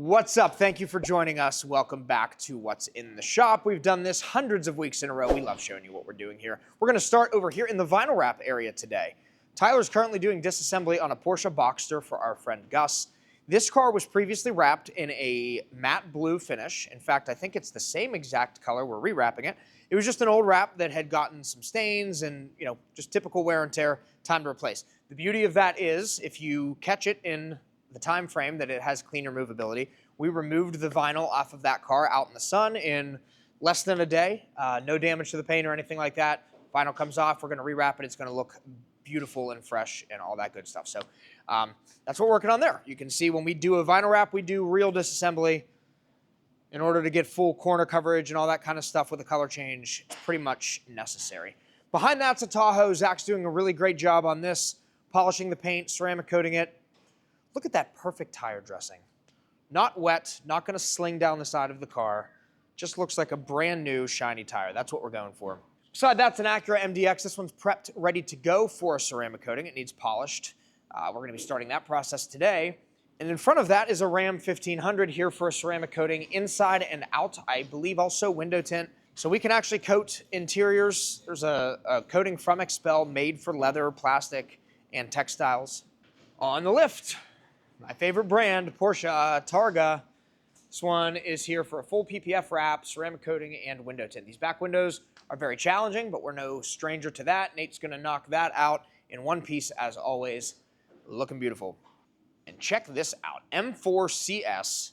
What's up? Thank you for joining us. Welcome back to What's in the Shop. We've done this hundreds of weeks in a row. We love showing you what we're doing here. We're going to start over here in the vinyl wrap area today. Tyler's currently doing disassembly on a Porsche Boxster for our friend Gus. This car was previously wrapped in a matte blue finish. In fact, I think it's the same exact color. We're rewrapping it. It was just an old wrap that had gotten some stains and, just typical wear and tear, time to replace. The beauty of that is if you catch it in the time frame that it has clean removability, we removed the vinyl off of that car out in the sun in less than a day. No damage to the paint or anything like that. Vinyl comes off, we're gonna rewrap it. It's gonna look beautiful and fresh and all that good stuff. So that's what we're working on there. You can see when we do a vinyl wrap, we do real disassembly in order to get full corner coverage and all that kind of stuff with a color change. It's pretty much necessary. Behind that's a Tahoe. Zach's doing a really great job on this, polishing the paint, ceramic coating it. Look at that perfect tire dressing. Not wet, not gonna sling down the side of the car. Just looks like a brand new shiny tire. That's what we're going for. Beside that's an Acura MDX. This one's prepped, ready to go for a ceramic coating. It needs polished. We're gonna be starting that process today. And in front of that is a Ram 1500 here for a ceramic coating inside and out. I believe also window tint. So we can actually coat interiors. There's a coating from xpel made for leather, plastic, and textiles. On the lift, my favorite brand, Porsche Targa. This one is here for a full PPF wrap, ceramic coating, and window tint. These back windows are very challenging, but we're no stranger to that. Nate's gonna knock that out in one piece as always. Looking beautiful. And check this out, M4 CS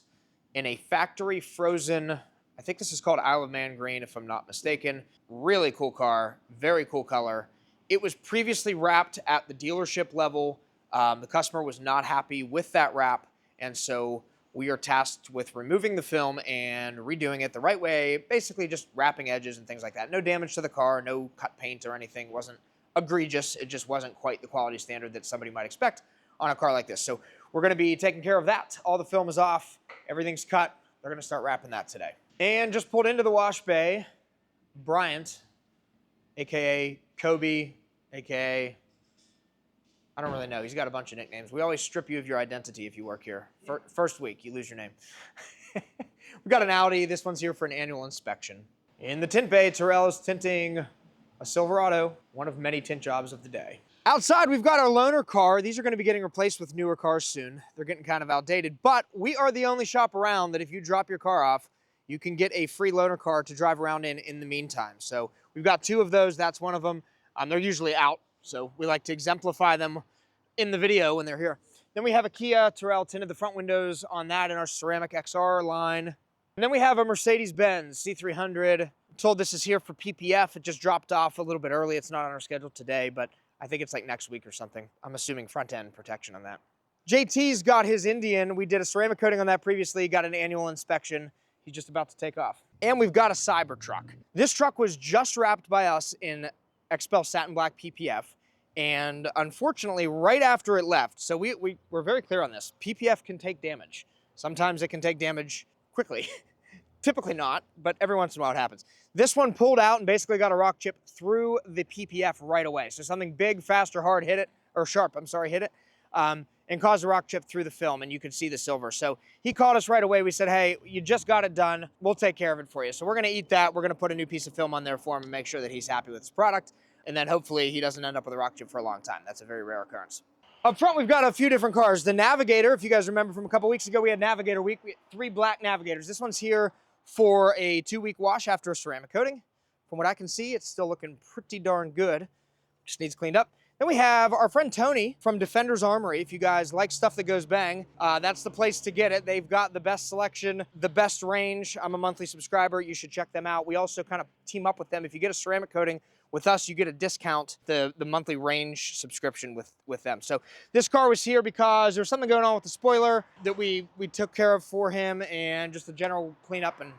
in a factory frozen, I think this is called Isle of Man green if I'm not mistaken. Really cool car, very cool color. It was previously wrapped at the dealership level. The customer was not happy with that wrap, and so we are tasked with removing the film and redoing it the right way, basically just wrapping edges and things like that. No damage to the car, no cut paint or anything. It wasn't egregious. It just wasn't quite the quality standard that somebody might expect on a car like this. So we're going to be taking care of that. All the film is off. Everything's cut. They're going to start wrapping that today. And just pulled into the wash bay, Bryant, a.k.a. Kobe, a.k.a. I don't really know. He's got a bunch of nicknames. We always strip you of your identity if you work here. First week, you lose your name. We've got an Audi. This one's here for an annual inspection. In the tint bay, Terrell is tinting a Silverado, one of many tint jobs of the day. Outside, we've got our loaner car. These are going to be getting replaced with newer cars soon. They're getting kind of outdated, but we are the only shop around that if you drop your car off, you can get a free loaner car to drive around in the meantime. So we've got two of those. That's one of them. They're usually out. So we like to exemplify them in the video when they're here. Then we have a Kia Terrell tinted the front windows on that in our ceramic XR line. And then we have a Mercedes-Benz C300. I'm told this is here for PPF. It just dropped off a little bit early. It's not on our schedule today, but I think it's like next week or something. I'm assuming front end protection on that. JT's got his Indian. We did a ceramic coating on that previously, got an annual inspection. He's just about to take off. And we've got a Cybertruck. This truck was just wrapped by us in xpel satin black PPF, and unfortunately right after it left, so we're very clear on this, PPF can take damage. Sometimes it can take damage quickly. Typically not, but every once in a while it happens. This one pulled out and basically got a rock chip through the PPF right away. So something big, fast, or hard hit it, or sharp, I'm sorry, hit it, and caused a rock chip through the film, and you could see the silver. So he called us right away. We said, hey, you just got it done. We'll take care of it for you. So we're gonna eat that. We're gonna put a new piece of film on there for him and make sure that he's happy with his product. And then hopefully he doesn't end up with a rock chip for a long time. That's a very rare occurrence. Up front, we've got a few different cars. The Navigator, if you guys remember from a couple weeks ago, we had Navigator Week. We had 3 black Navigators. This one's here for a 2-week wash after a ceramic coating. From what I can see, it's still looking pretty darn good. Just needs cleaned up. Then we have our friend Tony from Defender's Armory. If you guys like stuff that goes bang, that's the place to get it. They've got the best selection, the best range. I'm a monthly subscriber. You should check them out. We also kind of team up with them. If you get a ceramic coating with us, you get a discount, the monthly range subscription with them. So this car was here because there's something going on with the spoiler that we took care of for him, and just the general cleanup and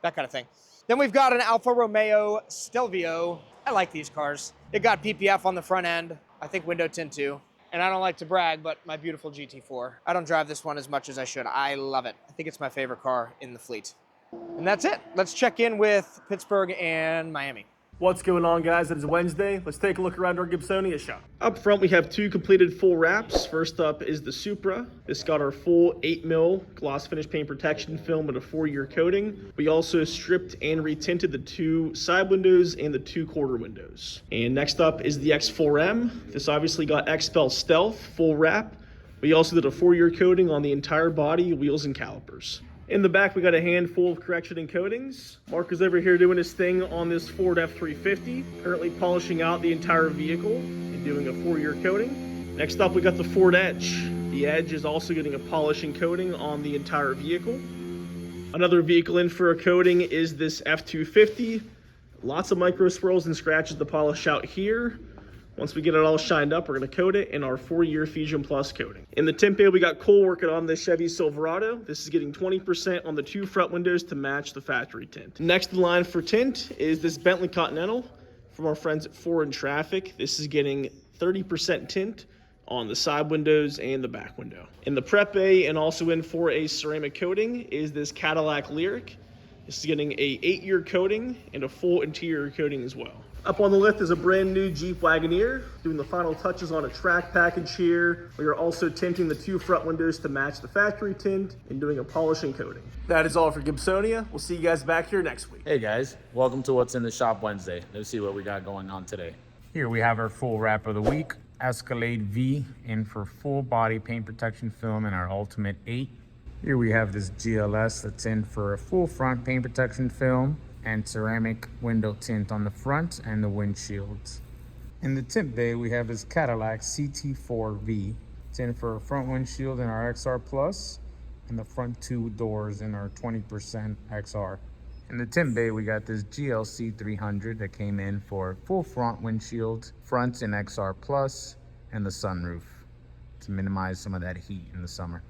that kind of thing. Then we've got an Alfa Romeo Stelvio. I like these cars. It got PPF on the front end. I think window tint too. And I don't like to brag, but my beautiful GT4. I don't drive this one as much as I should. I love it. I think it's my favorite car in the fleet. And that's it. Let's check in with Pittsburgh and Miami. What's going on, guys? It is Wednesday. Let's take a look around our Gibsonia shop. Up front, we have two completed full wraps. First up is the Supra. This got our full 8mm gloss finish paint protection film with a 4-year coating. We also stripped and retinted the 2 side windows and the 2 quarter windows. And next up is the X4M. This obviously got xpel Stealth full wrap. We also did a 4-year coating on the entire body, wheels, and calipers. In the back, we got a handful of correction and coatings. Mark is over here doing his thing on this Ford F350, currently polishing out the entire vehicle and doing a 4-year coating. Next up, we got the Ford Edge. The Edge is also getting a polishing coating on the entire vehicle. Another vehicle in for a coating is this F250. Lots of micro swirls and scratches to polish out here. Once we get it all shined up, we're going to coat it in our 4-year Fusion Plus coating. In the tint bay, we got Cole working on this Chevy Silverado. This is getting 20% on the 2 front windows to match the factory tint. Next in line for tint is this Bentley Continental from our friends at Ford and Traffic. This is getting 30% tint on the side windows and the back window. In the prep bay and also in for a ceramic coating is this Cadillac Lyric. This is getting a 8-year coating and a full interior coating as well. Up on the lift is a brand new Jeep Wagoneer, doing the final touches on a track package here. We are also tinting the 2 front windows to match the factory tint and doing a polishing coating. That is all for Gibsonia. We'll see you guys back here next week. Hey guys, welcome to What's in the Shop Wednesday. Let's see what we got going on today. Here we have our full wrap of the week. Escalade V in for full body paint protection film in our Ultimate 8. Here we have this GLS that's in for a full front paint protection film and ceramic window tint on the front and the windshields. In the tint bay, we have this Cadillac CT4V. It's in for a front windshield in our XR Plus and the front 2 doors in our 20% XR. In the tint bay, we got this GLC 300 that came in for full front windshield, front in XR Plus, and the sunroof to minimize some of that heat in the summer.